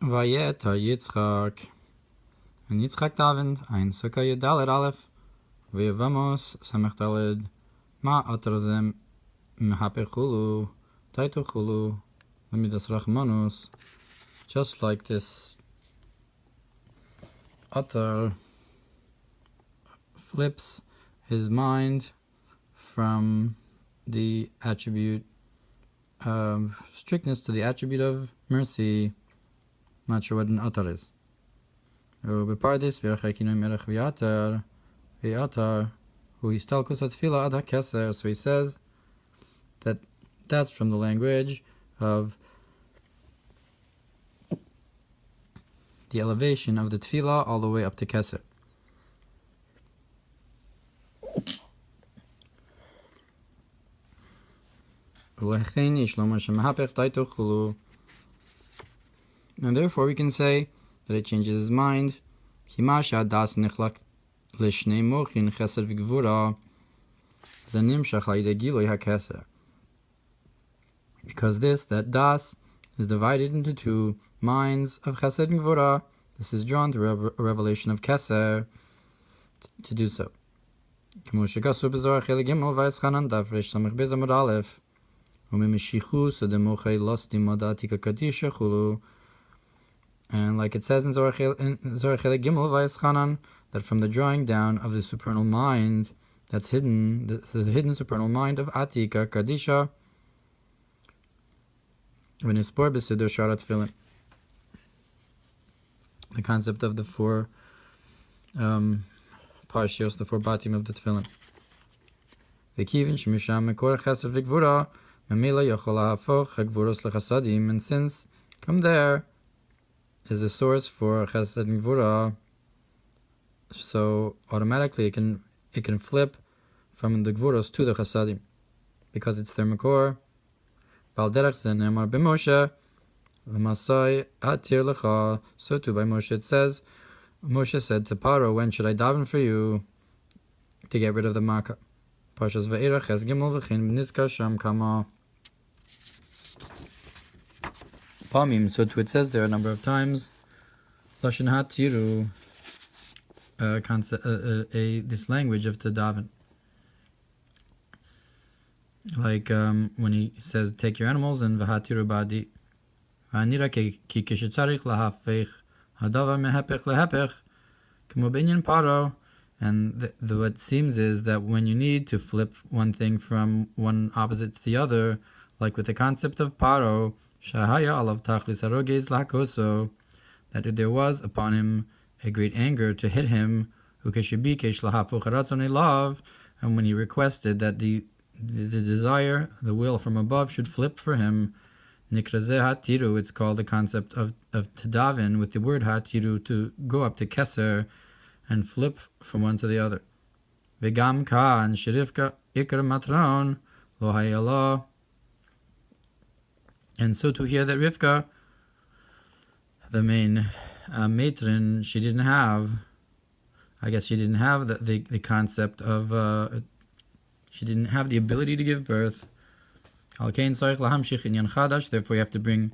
Vayeta Yitzchak. And Yitzchak davened, Ein Sukkah Yudalet Aleph, Vayavamos Samech Daled, Ma Atrazem Mehapechulu, Taituchulu, Lemidas Rachmanus. Just like this Atar flips his mind from the attribute of strictness to the attribute of mercy. Not sure what an atar is. So he says that that's from the language of the elevation of the tefillah all the way up to keser. And therefore we can say that it changes his mind. Because this, that das, is divided into two minds of chesed and gvura. This is drawn through a revelation of keser to do so. And like it says in Zohar Chelik Gimel Vayeschanan, that from the drawing down of the supernal mind that's hidden, the hidden supernal mind of Atika Kadisha, V'nispor b'siddur sharat tefillin. The concept of the four Parshas, the four batim of the tefillin. V'kivin shemisham mekor chesed v'gvura, memela yochol ha'hafoch ha'gvuros lechasadim, and since from there is the source for chesed and gvura, so automatically it can flip from the gvuros to the chasadim, because it's their makor. Bal derech ze ne'amar b'Moshe v'masai atir lecha. So too by Moshe it says, Moshe said to Paro, when should I daven for you to get rid of the makkah? Parshas Ve'era ches gimel v'chin b'nizkar sham kama Pamim. So too it says there a number of times Lashon Hatiru, this language of to daven. Like when he says, take your animals and v'hatiru ba'di. V'anira ki kishitzarich lahafech hadavar mehepech lehepech k'mo b'inyan paro. And what seems is that when you need to flip one thing from one opposite to the other, like with the concept of paro, shahaya alav tachlis haroges lakoso, that there was upon him a great anger to hit him, ukeshibikesh lahafuch haratzon elav, and when he requested that the desire, the will from above should flip for him, nikrazeh hatiru, it's called the concept of tadavin with the word hatiru, to go up to keser and flip from one to the other. Vegam ka and shirifka ikar matron lo hayala. And so to hear that Rivka, the main matron, she didn't have the concept of, she didn't have the ability to give birth. Therefore you have to bring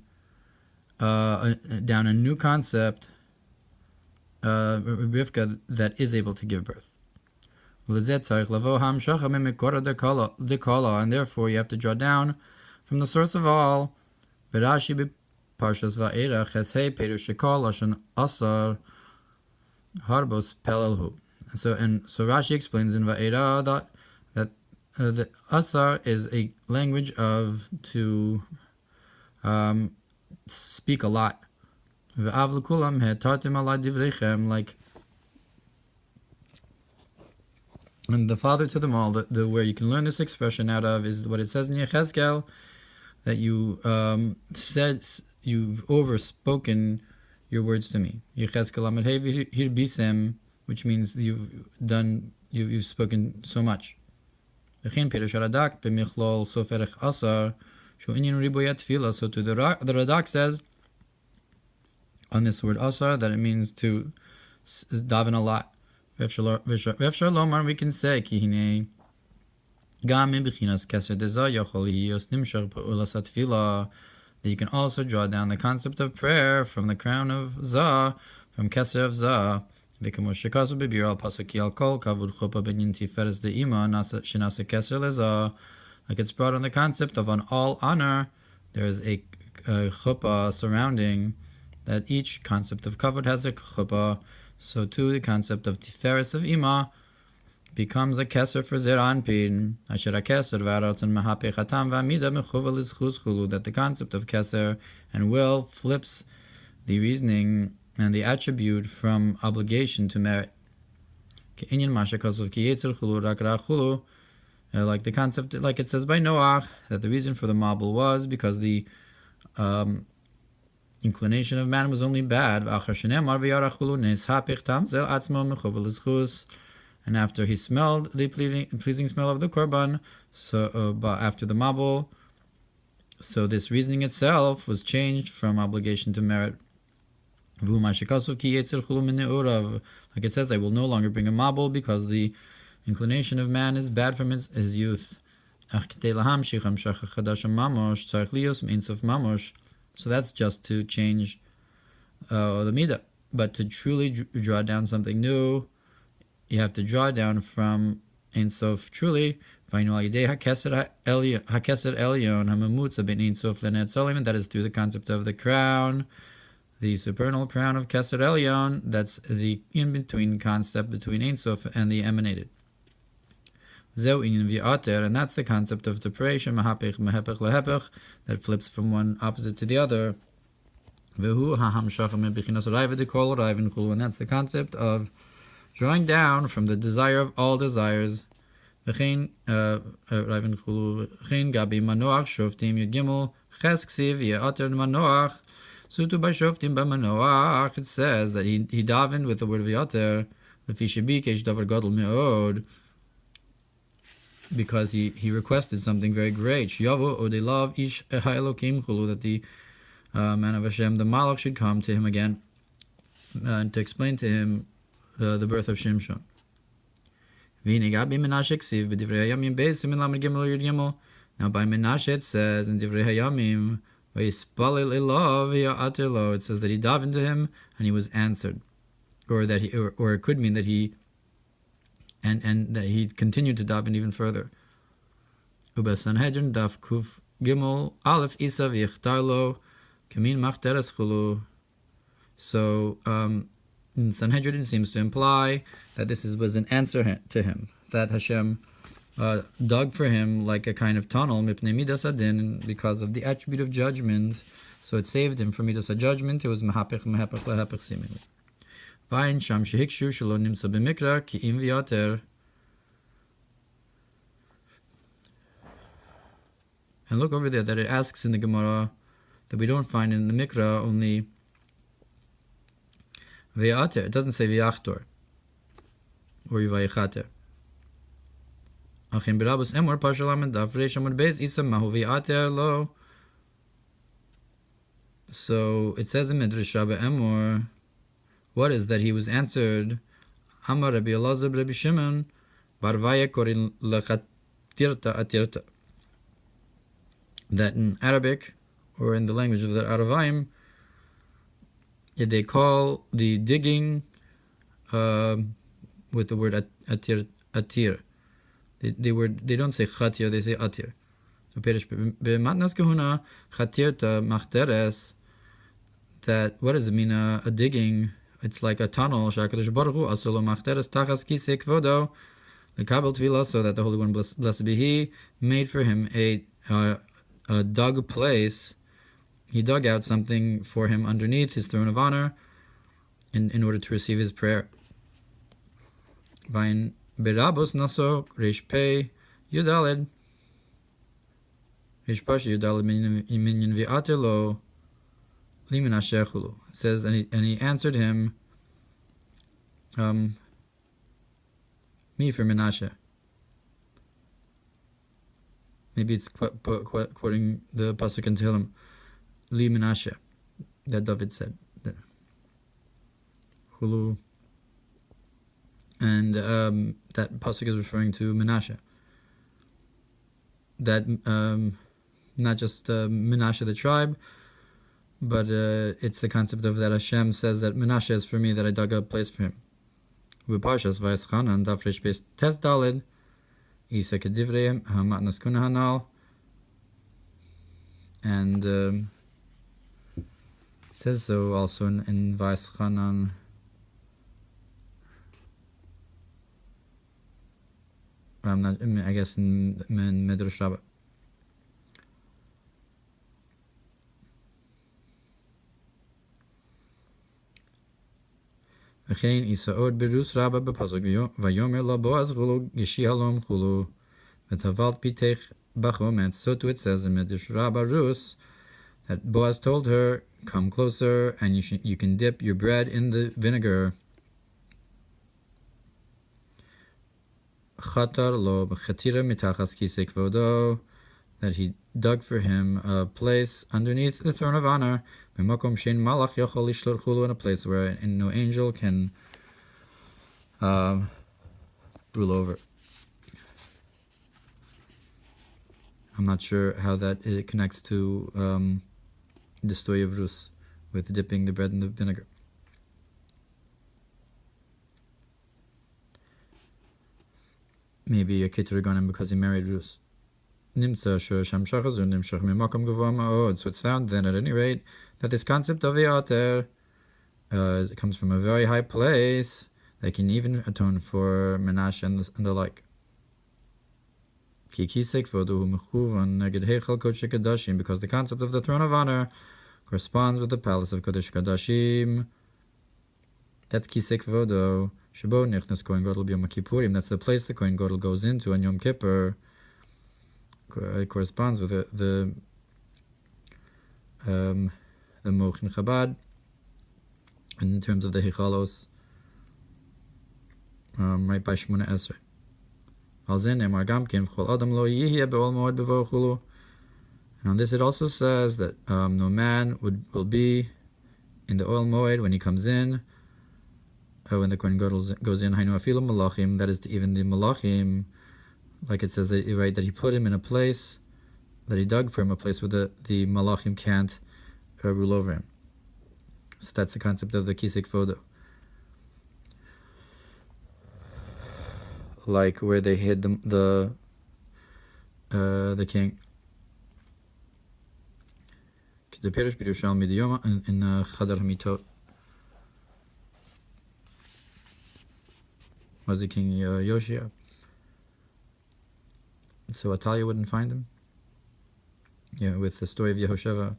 down a new concept, Rivka, that is able to give birth. And therefore you have to draw down from the source of all. Berashi Parshas Vaera Cheshei Perush Shekol Lashon Asar Harbos Pelelhu. So Rashi explains in Vaera that the Asar is a language of to speak a lot. V'av l'kulam he'tartim alai divrechem, like, and the father to them all. The where you can learn this expression out of is what it says in Yechezkel, that you said, you've overspoken your words to me. Yechezkel amad hirbisem, which means you've spoken so much. V'chein perush haradak b'michlol soferech asar shu inyan riboyat tefillah. So to the Radak says on this word asar that it means to daven a lot. V'efshar lomar, we can say ki hinei גם מבחינת כסר דזה יכול להיות נמשך פעולת התפילה that you can also draw down the concept of prayer from the crown of Zah, from Keser of Zah. Like it's brought on the concept of on all honor, there is a chuppah surrounding that each concept of kavod has a chuppah. So too the concept of tiferes of ima becomes a keser for zer anpin. Asher keser v'arotzen mahapechatam v'amida mechuva l'zchus chulu, that the concept of keser and will flips the reasoning and the attribute from obligation to merit. Like the concept, like it says by Noach, that the reason for the Mabul was because the inclination of man was only bad. And after he smelled the pleasing smell of the korban, so after the Mabul, so this reasoning itself was changed from obligation to merit. Like it says, I will no longer bring a mabul because the inclination of man is bad from his youth. So that's just to change the midah. But to truly draw down something new, you have to draw down from Ein Sof truly. That is through the concept of the crown, the supernal crown of Keser Elyon, that's the in-between concept between Ein Sof and the emanated. And that's the concept of separation, that flips from one opposite to the other. And that's the concept of drawing down from the desire of all desires. Sutu by Shoftim by Manoach, it says that he davened with the word of Yater, because he requested something very great. That the man of Hashem, the Malach, should come to him again and to explain to him the birth of Shimshon. Now by Menashe it says in Divrei Hayamim, it says that he davened to him and he was answered, or that or it could mean that he and that he continued to daven even further. Daf Kuf Gimel Aleph Isa v'Yichtarlo Kamin Machteres Chulu. So in Sanhedrin seems to imply that this was an answer to him, that Hashem dug for him like a kind of tunnel, because of the attribute of judgment. So it saved him from midas judgment. It was mehapech lehapech seemingly. Vayin sham shehikshu shelo nimsa b'mikra ki im v'yater. And look over there that it asks in the Gemara that we don't find in the Mikra only v'yater. It doesn't say v'yachtor or v'yachater. So it says in Midrash Rabbi Emor, what is that he was answered? Amar Rabbi Elazar Rabbi Shimon, Barvaya korin lechatirta atirta. That in Arabic, or in the language of the Aravaim, they call the digging with the word atir. They don't say chatir, they say atir. Bematnas kahuna chatirta machteres. That what does it mean? A digging? It's like a tunnel. Shakadosh Baruch Hu asolo machteres tachas kisei kvodo lekabel tvila, so that the Holy One, blessed be He, made for him a dug place. He dug out something for him underneath his throne of honor, in order to receive his prayer. Vayin Berabos naso Reish Pei Yudaled Reish Pashi Yudaled minyan v'atelo limin ashechulu. It says, and he answered him, me for Menashe. Maybe it's quoting the pasuk in Tehillim, li Menashe, that David said. Hulu. And that pasuk is referring to Menashe. That not just Menashe the tribe, but it's the concept of that Hashem says that Menashe is for me, that I dug a place for him. Parshas Vayeschanan Daf Resh Beis Tes Daled Isa Kedivreim Hamatnas Kuna Hanal, and it says so also in Vayeschanan. I'm not. I guess in Midrash Rabbah. וכן יסעוד ברוס רבה בפסוק ויאמר לה בועז חולו גשי הלום חולו ותבלת פיתך בחומץ. So too it says in Midrash Rabbah Rus that Boaz told her, come closer and you can dip your bread in the vinegar. Chatar lo b'chatira mitachas kisei kvodo, that he dug for him a place underneath the throne of honor, b'makom shein malach yochol lishlor chulu, in a place where no angel can rule over. I'm not sure how that it connects to the story of Rus with dipping the bread in the vinegar. Maybe a Keter Ganim because he married Rus. So it's found then, at any rate, that this concept of Yater comes from a very high place that can even atone for Menashe and the like. Because the concept of the throne of honor corresponds with the palace of Kodesh Kodashim. That's Kisek Vodo. Shabo Nichnas Kohen Gadol B'Yom Kippurim. That's the place the Kohen Gadol goes into on Yom Kippur. It corresponds with the Mochin Chabad in terms of the Hichalos, right by Shmona Esrei. And on this it also says that no man will be in the oil moed when he comes in, when the Kohen Gadol goes in. Hainu afilu malachim, that is even the malachim, like it says that he put him in a place, that he dug for him a place where the malachim can't rule over him. So that's the concept of the kisei kvodo, like where they hid the king. The Pirish B'Yerushalmi Diyoma in Chadar Hamitot was the king Yoshia. So Atalia wouldn't find him. Yeah, with the story of Yehoshua.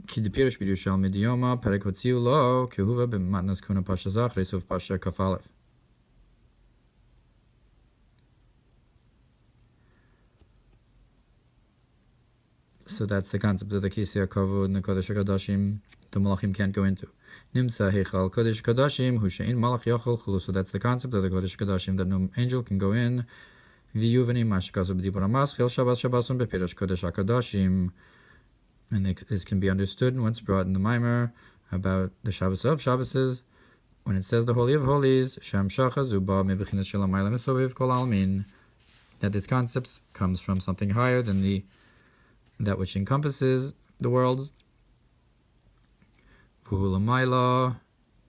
Ki the Pirish B'Yerushalmi Diyoma Perek Hotziu Lo Kehuva B'Matnas Kuna Parshas Achris of Parsha Kaf Aleph. So that's the concept of the Kisei HaKavod and the Kodesh HaKadoshim the Malachim can't go into. Nimsa Heichal Kodesh HaKadoshim Hu She'in Malach Yochel Chulu. So that's the concept of the Kodesh HaKadoshim, that no angel can go in. V'yuvani Mashikasu B'dibur HaMas Chil Shabbos Shabboson B'Pirish Kodesh HaKadoshim. And this can be understood and once brought in the Mamer about the Shabbos of Shabboses, when it says the Holy of Holies, Shem Shacha Zuba Me'Bechinas Shel HaMayla Mesoviv Kol Almin, that this concept comes from something higher than that which encompasses the worlds. And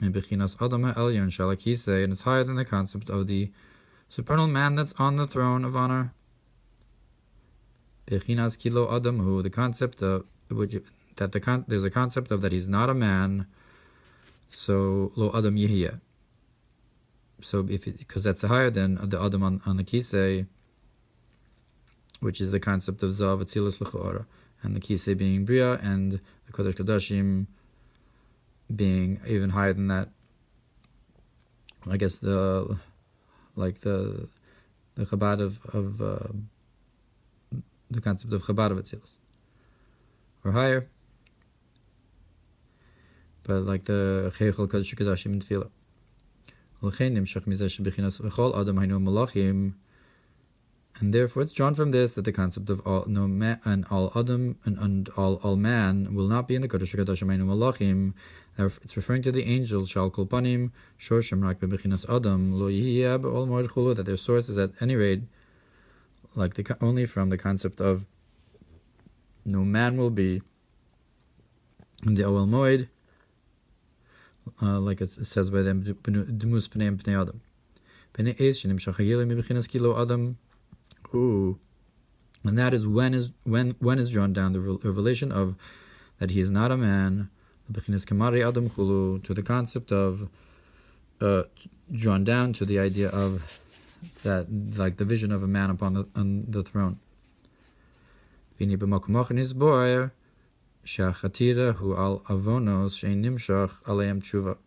it's higher than the concept of the supernal man that's on the throne of honor. The concept of there's a concept of that he's not a man. So lo adam yehiyah. So because that's higher than the adam on the kisei, which is the concept of Zav Atzilus L'Chora, and the Kisei being Bria, and the Kodesh Kodashim being even higher than that. I guess the Chabad of the concept of Chabad of Atzilus, or higher, but like the Cheichel Kodesh Kodashim and Tefillah. L'chein nimshach mizeh shebechinas v'chol adam hainu malachim. And therefore, it's drawn from this that the concept of all man and all adam and all man will not be in the Kodesh HaKadoshim Einu Malachim. It's referring to the angels Shal Kol Panim Shorshim Rak Bebechinas Adam Lo Yihiyah Be'ol Moed Chulu, that their source is at any rate only from the concept of no man will be in the Oel Moed, like it says by them, Dumus Pneim Pnei Adam. Pnei Es Shenim Shachayilim Mibechinas Kilo Adam. And that is when is drawn down the revelation of that he is not a man, Bechinas Kamari Adam Chulu, to the concept of drawn down to the idea of that, like the vision of a man on the throne. Vini b'makom is boer shachatira hu al avonos shein nimshach aleim tshuva.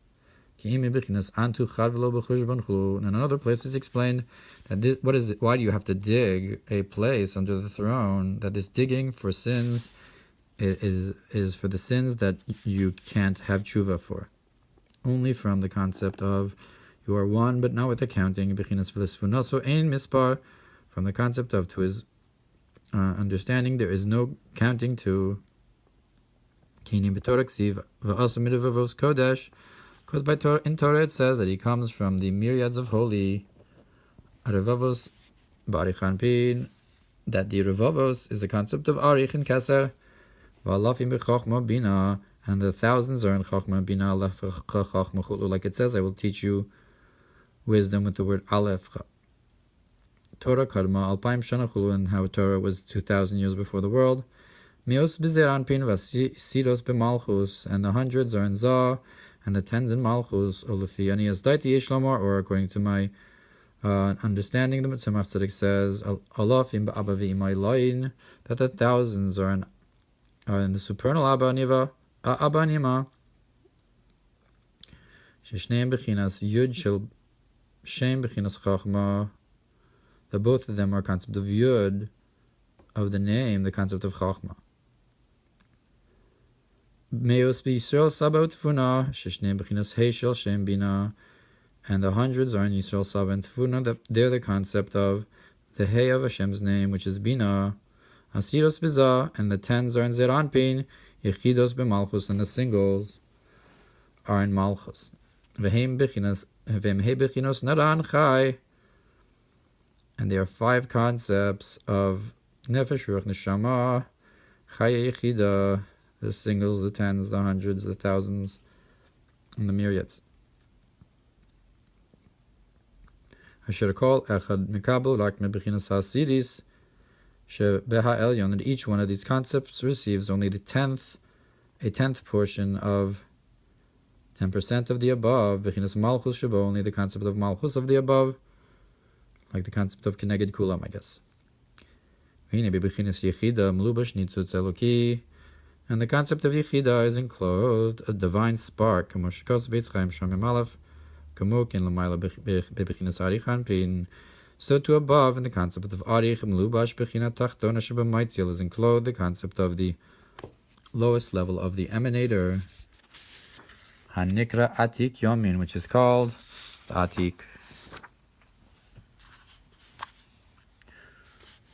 Ki imi b'chinas antu chad v'lo b'chushban chulu. And in another place it's explained that why do you have to dig a place under the throne? That this digging for sins is for the sins that you can't have tshuva for. Only from the concept of you are one but not with accounting. B'chinas v'lisfunoso ein mispar, from the concept of to his understanding there is no counting to. Kini b'torah ksiv v'asa midavavos kodesh, because in Torah it says that he comes from the myriads of holy arevavos b'arichan pin, that the revavos is the concept of arich and keser, v'alafim b'chochma bina, and the thousands are in chochma bina chochma chulu. Like it says, I will teach you wisdom with the word aleph. Torah karma alpaim shana chulu, and how Torah was 2,000 years before the world. Mios b'zeran pin v'siros b'malchus, and the hundreds are in Zah, and the tens in Malchus, or according to my understanding, the Tzemach Tzedek says, Alafim ba'abavi imay, that the thousands are in the supernal Abba Nima, Sheshneim b'chinas Yud shel Shem b'chinas Chachma, that both of them are concept of Yud, of the name, the concept of Chachma. Meos b'Yisrael Saba Tfuna, Sheshneim b'chinas Hei shel Shem Bina, and the hundreds are in Yisrael Saba and Tfuna, they're the concept of the Hei of Hashem's name, which is Bina. Asiros b'Zah, and the tens are in Zeranpin, Yechidos b'Malchus, and the singles are in Malchus. V'hem Hei b'chinos Naran Chai, and there are 5 concepts of Nefesh, Ruach, Neshama, Chaya Yechida, the singles, the tens, the hundreds, the thousands, and the myriads. Asher kol echad mikabel rak mebechinas hasidis shebeha elyon, and each one of these concepts receives only a tenth portion of 10% of the above. Bechinas malchus shebo, only the concept of malchus of the above, like the concept of keneged kulam, I guess. V'hine bebechinas yechida mlubash nitzutz eloki, and the concept of Yechida is enclosed a divine spark, so to above in the concept of Arich Mlubash Bechina Tachtona Shebamaitziel is enclosed the concept of the lowest level of the emanator, Hanikra Atik Yomin, which is called the Atik.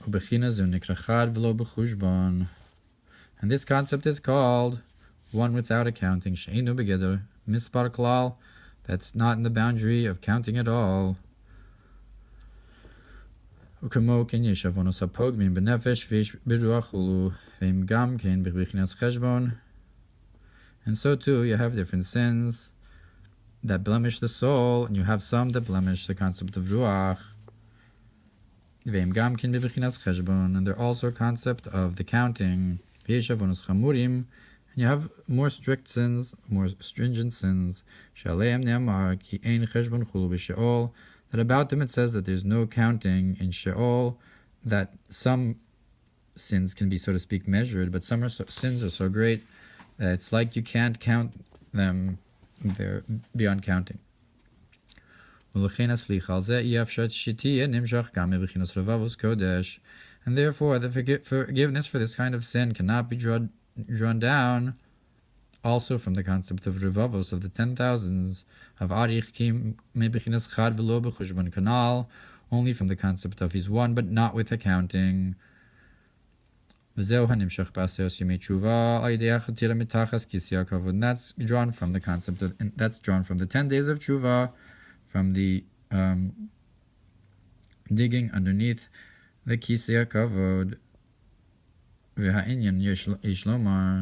Ubechina zu Nikra Chad v'lo b'chushban. And this concept is called one without accounting, she'enu begeder mispar klal, that's not in the boundary of counting at all. Ukemo ken yeshavonos hapogmin benefesh v'ish biruach ulu v'im gam ken b'chinas cheshbon. And so too, you have different sins that blemish the soul, and you have some that blemish the concept of ruach. V'im gam ken b'chinas cheshbon, and they're also a concept of the counting. And you have more strict sins, more stringent sins. That about them it says that there's no counting in Sheol, that some sins can be, so to speak, measured, but some sins are so great that it's like you can't count them, they're beyond counting. And therefore, the forgiveness for this kind of sin cannot be drawn down also from the concept of revavos, of the 10,000s, of arich kim mebechinas chad v'lo b'chushban kanal, only from the concept of he's one but not with accounting. V'zeu hanimshach b'aseos yemei tshuva al yedei achatira mitachas kis Yaakov, and that's drawn from the concept of, that's drawn from the 10 days of tshuva, from the digging underneath לכיסא הכבוד, והעניין יש לומר